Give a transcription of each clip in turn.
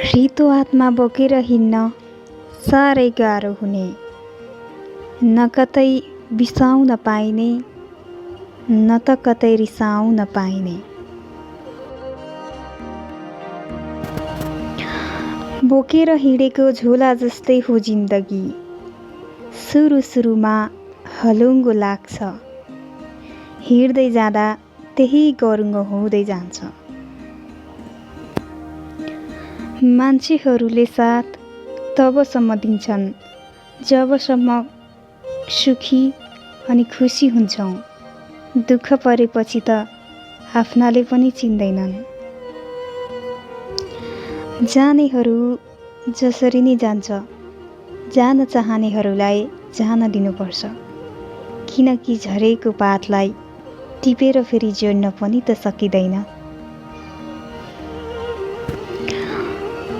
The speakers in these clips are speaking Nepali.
रितो हातमा बोकेर हिँड्न साह्रै गाह्रो हुने, न कतै बिसाउन पाइने, न त कतै रिसाउन पाइने। बोकेर हिँडेको झोला जस्तै हो जिन्दगी, सुरुमा हलुङ्गो लाग्छ, हिँड्दै जाँदा त्यही गरुङ्गो हुँदै जान्छ। मान्छेहरूले साथ तबसम्म दिन्छन् जबसम्म सुखी अनि खुसी हुन्छौँ। दुःख परेपछि त आफ्नाले पनि चिन्दैनन्। जानेहरू जसरी नै जान्छ, जान चाहनेहरूलाई जान दिनुपर्छ, किनकि झरेको पातलाई टिपेर फेरि जोड्न पनि त सकिँदैन।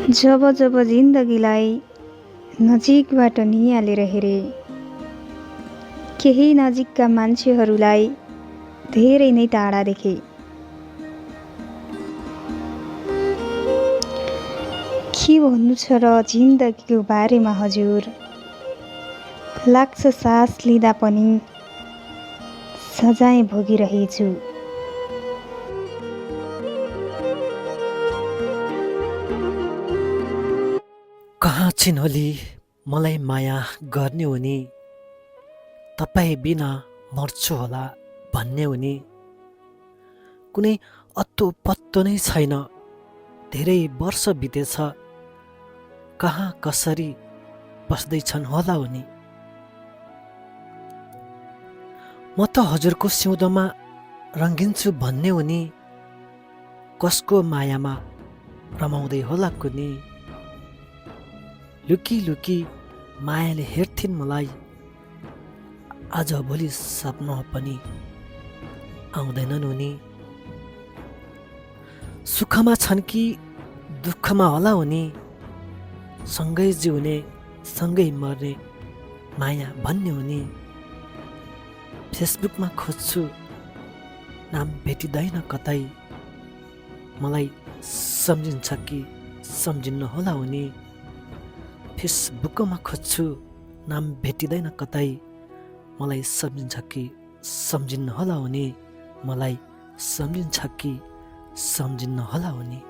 जब जब जिन्दगीलाई नजिकबाट निहालेर हेरे, केही नजिकका मान्छेहरूलाई धेरै नै टाढा देखे। के भन्नु छ र जिन्दगीको बारेमा हजुर? लाग्छ सास लिँदा पनि सजाय भोगिरहेछु। कहाँ छिन् होली मलाई माया गर्ने हुने, तपाईँ बिना मर्छु होला भन्ने हुने। कुनै अत्तो पत्तो नै छैन, धेरै वर्ष बितेछ, कहाँ कसरी बस्दैछन् होला उनी। म त हजुरको सिउँदोमा रङ्गिन्छु भन्ने हुने, कसको मायामा रमाउँदै होला कुनी। लुकी लुकी मायाले हेर्थिन् मलाई, आज भोलि सपना पनि आउँदैनन् उनी। सुखमा छन् कि दुःखमा होला उनी, सँगै जिउने सँगै मर्ने माया भन्ने हुने। फेसबुकमा खोज्छु नाम भेटिँदैन कतै, मलाई सम्झिन्छ कि सम्झिन्न होला उनी। फेसबुकमा खोज्छु नाम भेटिँदैन कतै, मलाई सम्झिन्छ कि सम्झिन्न होला उनी। मलाई सम्झिन्छ कि सम्झिन्न होला उनी।